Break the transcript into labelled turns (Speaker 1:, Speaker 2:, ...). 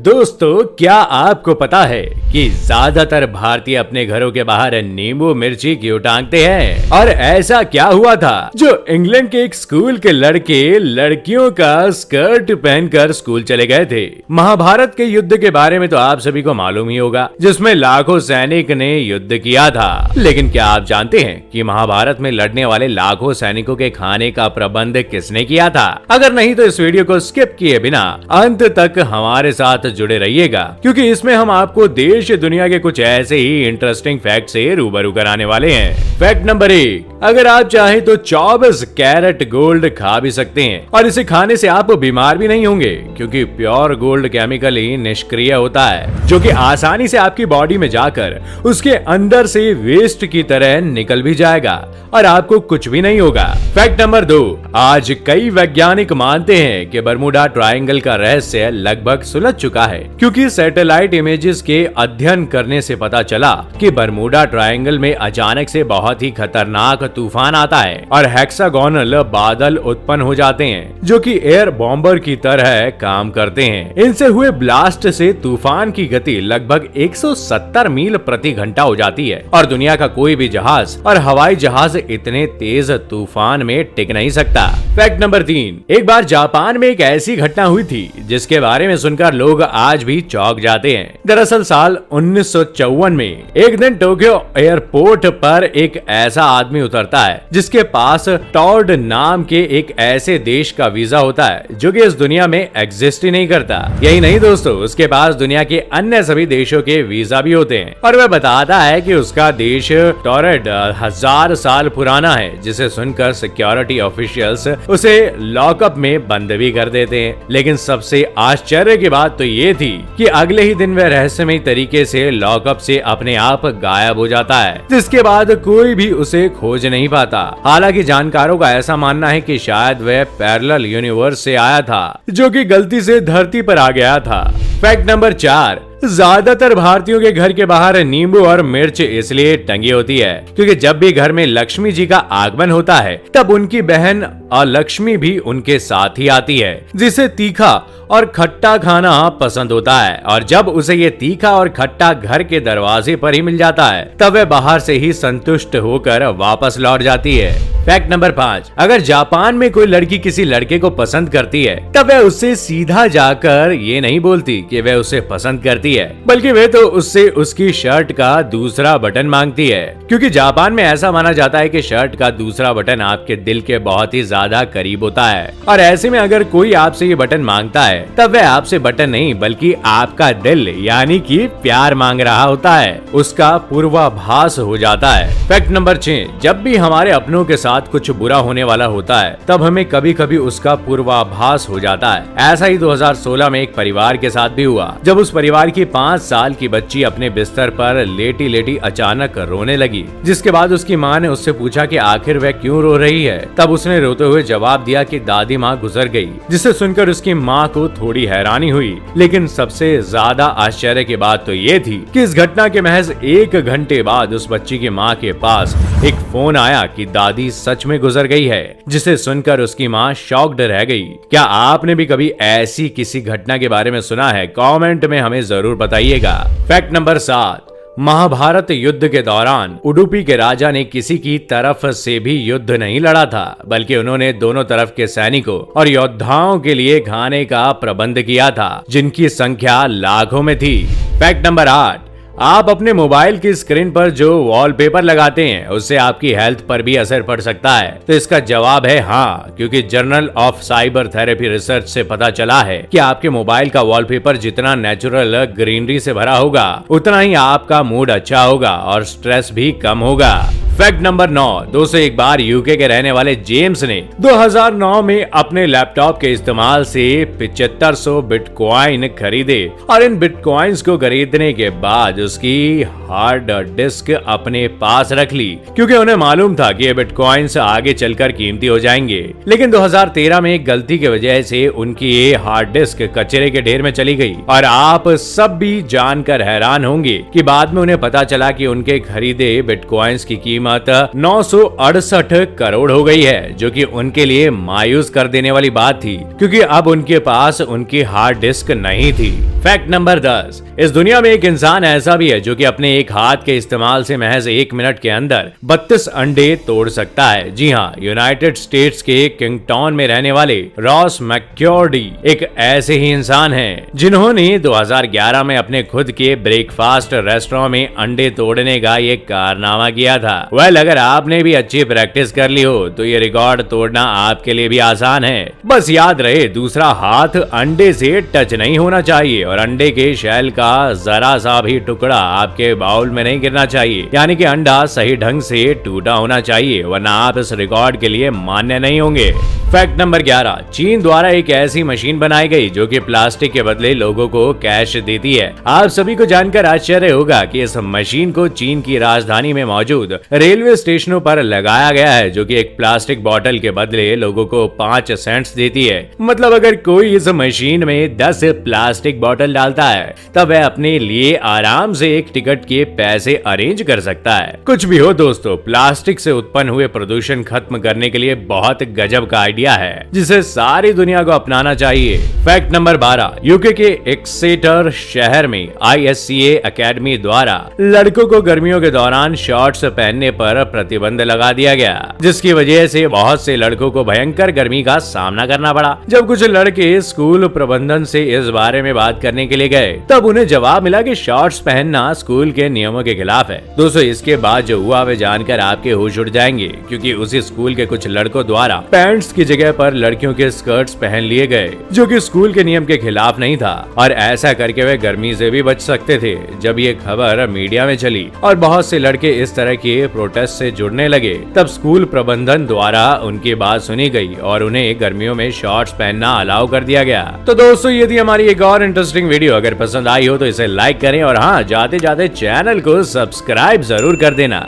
Speaker 1: दोस्तों, क्या आपको पता है कि ज्यादातर भारतीय अपने घरों के बाहर नींबू मिर्ची क्यों टांगते हैं? और ऐसा क्या हुआ था जो इंग्लैंड के एक स्कूल के लड़के लड़कियों का स्कर्ट पहनकर स्कूल चले गए थे? महाभारत के युद्ध के बारे में तो आप सभी को मालूम ही होगा, जिसमें लाखों सैनिक ने युद्ध किया था। लेकिन क्या आप जानते हैं कि महाभारत में लड़ने वाले लाखों सैनिकों के खाने का प्रबंध किसने किया था? अगर नहीं तो इस वीडियो को स्किप किए बिना अंत तक हमारे साथ जुड़े रहिएगा, क्योंकि इसमें हम आपको देश दुनिया के कुछ ऐसे ही इंटरेस्टिंग फैक्ट से रूबरू कराने वाले हैं। फैक्ट नंबर 1, अगर आप चाहें तो 24 कैरेट गोल्ड खा भी सकते हैं और इसे खाने से आप बीमार भी नहीं होंगे, क्योंकि प्योर गोल्ड केमिकली निष्क्रिय होता है, जो कि आसानी से आपकी बॉडी में जाकर उसके अंदर से वेस्ट की तरह निकल भी जाएगा और आपको कुछ भी नहीं होगा। फैक्ट नंबर 2, आज कई वैज्ञानिक मानते हैं कि बर्मुडा ट्रायंगल का रहस्य लगभग सुलझ चुका है, क्योंकि सैटेलाइट इमेजेस के अध्ययन करने से पता चला कि बर्मुडा ट्रायंगल में अचानक से बहुत ही खतरनाक तूफान आता है और हेक्सागोनल बादल उत्पन्न हो जाते हैं, जो कि एयर बॉम्बर की तरह काम करते हैं। इनसे हुए ब्लास्ट से तूफान की गति लगभग 170 मील प्रति घंटा हो जाती है और दुनिया का कोई भी जहाज और हवाई जहाज इतने तेज तूफान में टिक नहीं सकता। फैक्ट नंबर 3, एक बार जापान में एक ऐसी घटना हुई थी जिसके बारे में सुनकर लोग आज भी चौंक जाते हैं। दरअसल साल 1954 में एक दिन टोक्यो एयरपोर्ट पर एक ऐसा आदमी उतरता है जिसके पास टॉर्ड नाम के एक ऐसे देश का वीजा होता है जो कि इस दुनिया में एग्जिस्ट ही नहीं करता। यही नहीं दोस्तों, उसके पास दुनिया के अन्य सभी देशों के वीजा भी होते हैं और वह बताता है कि उसका देश टॉरेड 1000 साल पुराना है, जिसे सुनकर सिक्योरिटी ऑफिशियल्स उसे लॉकअप में बंद भी कर देते हैं। लेकिन सबसे आश्चर्य की बात तो ये थी कि अगले ही दिन वह रहस्यमयी तरीके से लॉकअप से अपने आप गायब हो जाता है, जिसके बाद कोई भी उसे खोज नहीं पाता। हालांकि जानकारों का ऐसा मानना है कि शायद वह पैरेलल यूनिवर्स से आया था, जो कि गलती से धरती पर आ गया था। फैक्ट नंबर 4, ज्यादातर भारतीयों के घर के बाहर नींबू और मिर्च इसलिए टंगी होती है क्योंकि जब भी घर में लक्ष्मी जी का आगमन होता है तब उनकी बहन अलक्ष्मी भी उनके साथ ही आती है, जिसे तीखा और खट्टा खाना पसंद होता है, और जब उसे ये तीखा और खट्टा घर के दरवाजे पर ही मिल जाता है तब वह बाहर से ही संतुष्ट होकर वापस लौट जाती है। फैक्ट नंबर 5, अगर जापान में कोई लड़की किसी लड़के को पसंद करती है तब वह उससे सीधा जाकर ये नहीं बोलती कि वह उसे पसंद करती है, बल्कि वह तो उससे उसकी शर्ट का दूसरा बटन मांगती है, क्योंकि जापान में ऐसा माना जाता है कि शर्ट का दूसरा बटन आपके दिल के बहुत ही ज्यादा करीब होता है। और ऐसे में अगर कोई आपसे ये बटन मांगता है तब वह आपसे बटन नहीं बल्कि आपका दिल यानी कि प्यार मांग रहा होता है, उसका पूर्वाभास हो जाता है। फैक्ट नंबर 6, जब भी हमारे अपनों के साथ कुछ बुरा होने वाला होता है तब हमें कभी कभी उसका पूर्वाभास हो जाता है। ऐसा ही 2016 में एक परिवार के साथ भी हुआ, जब उस परिवार की 5 साल की बच्ची अपने बिस्तर पर लेटी लेटी अचानक रोने लगी, जिसके बाद उसकी माँ ने उससे पूछा कि आखिर वह क्यों रो रही है। तब उसने रोते हुए जवाब दिया कि दादी माँ गुजर गई, जिसे सुनकर उसकी माँ को थोड़ी हैरानी हुई। लेकिन सबसे ज्यादा आश्चर्य की बात तो ये थी कि इस घटना के महज 1 घंटे बाद उस बच्ची की माँ के पास एक फोन आया कि दादी सच में गुजर गई है, जिसे सुनकर उसकी माँ शॉक्ड रह गई। क्या आपने भी कभी ऐसी किसी घटना के बारे में सुना है? कमेंट में हमें जरूर बताइएगा। फैक्ट नंबर 7, महाभारत युद्ध के दौरान उडुपी के राजा ने किसी की तरफ से भी युद्ध नहीं लड़ा था, बल्कि उन्होंने दोनों तरफ के सैनिकों और योद्धाओं के लिए खाने का प्रबंध किया था, जिनकी संख्या लाखों में थी। फैक्ट नंबर 8, आप अपने मोबाइल की स्क्रीन पर जो वॉलपेपर लगाते हैं उससे आपकी हेल्थ पर भी असर पड़ सकता है? तो इसका जवाब है हाँ, क्योंकि journal of cyber therapy research से पता चला है कि आपके मोबाइल का वॉलपेपर जितना नेचुरल ग्रीनरी से भरा होगा उतना ही आपका मूड अच्छा होगा और स्ट्रेस भी कम होगा। फैक्ट नंबर 9, दोस्तों एक बार यूके के रहने वाले जेम्स ने 2009 में अपने लैपटॉप के इस्तेमाल से 7500 बिटकॉइन खरीदे और इन बिटकॉइंस को खरीदने के बाद उसकी हार्ड डिस्क अपने पास रख ली, क्योंकि उन्हें मालूम था कि ये बिटकॉइंस आगे चलकर कीमती हो जाएंगे। लेकिन 2013 में एक गलती की वजह से उनकी ये हार्ड डिस्क कचरे के ढेर में चली गई और आप सब भी जानकर हैरान होंगे कि बाद में उन्हें पता चला कि उनके खरीदे बिटकॉइंस की कीमत कीमत 968 करोड़ हो गई है, जो कि उनके लिए मायूस कर देने वाली बात थी, क्योंकि अब उनके पास उनकी हार्ड डिस्क नहीं थी। फैक्ट नंबर 10, इस दुनिया में एक इंसान ऐसा भी है जो कि अपने एक हाथ के इस्तेमाल से महज 1 मिनट के अंदर 32 अंडे तोड़ सकता है। जी हाँ, यूनाइटेड स्टेट्स के किंगटाउन में रहने वाले रॉस मैक्योर्डी एक ऐसे ही इंसान हैं जिन्होंने 2011 में अपने खुद के ब्रेकफास्ट रेस्टोरेंट में अंडे तोड़ने का ये कारनामा किया था। वेल, अगर आपने भी अच्छी प्रैक्टिस कर ली हो तो ये रिकॉर्ड तोड़ना आपके लिए भी आसान है। बस याद रहे, दूसरा हाथ अंडे से टच नहीं होना चाहिए और अंडे के शेल का जरा सा भी टुकड़ा आपके बाउल में नहीं गिरना चाहिए, यानी कि अंडा सही ढंग से टूटा होना चाहिए, वरना आप इस रिकॉर्ड के लिए मान्य नहीं होंगे। फैक्ट नंबर 11, चीन द्वारा एक ऐसी मशीन बनाई गई जो कि प्लास्टिक के बदले लोगों को कैश देती है। आप सभी को जानकर आश्चर्य होगा कि इस मशीन को चीन की राजधानी में मौजूद रेलवे स्टेशनों पर लगाया गया है, जो कि एक प्लास्टिक बोतल के बदले लोगों को 5 सेंट्स देती है। मतलब अगर कोई इस मशीन में 10 प्लास्टिक बोतल डालता है तब वह अपने लिए आराम से एक टिकट के पैसे अरेंज कर सकता है। कुछ भी हो दोस्तों, प्लास्टिक से उत्पन्न हुए प्रदूषण खत्म करने के लिए बहुत गजब का आइडिया है, जिसे सारी दुनिया को अपनाना चाहिए। फैक्ट नंबर 12, यूके के एक्सेटर शहर में ISCA एकेडमी द्वारा लड़कों को गर्मियों के दौरान शॉर्ट्स पहनने पर प्रतिबंध लगा दिया गया, जिसकी वजह से बहुत से लड़कों को भयंकर गर्मी का सामना करना पड़ा। जब कुछ लड़के स्कूल प्रबंधन से इस बारे में बात करने के लिए गए तब उन्हें जवाब मिला कि शॉर्ट्स पहनना स्कूल के नियमों के खिलाफ है। दोस्तों, इसके बाद जो हुआ वे जानकर आपके होश उड़ जाएंगे, क्योंकि उसी स्कूल के कुछ लड़कों द्वारा पैंट्स की जगह पर लड़कियों के स्कर्ट्स पहन लिए गए, जो कि स्कूल के नियम के खिलाफ नहीं था, और ऐसा करके वे गर्मी से भी बच सकते थे। जब ये खबर मीडिया में चली और बहुत से लड़के इस तरह के प्रोटेस्ट से जुड़ने लगे, तब स्कूल प्रबंधन द्वारा उनकी बात सुनी गई और उन्हें गर्मियों में शॉर्ट्स पहनना अलाउ कर दिया गया। तो दोस्तों, ये थी हमारी एक और इंटरेस्टिंग वीडियो। अगर पसंद आई हो तो इसे लाइक करें और हाँ, जाते जाते चैनल को सब्सक्राइब जरूर कर देना।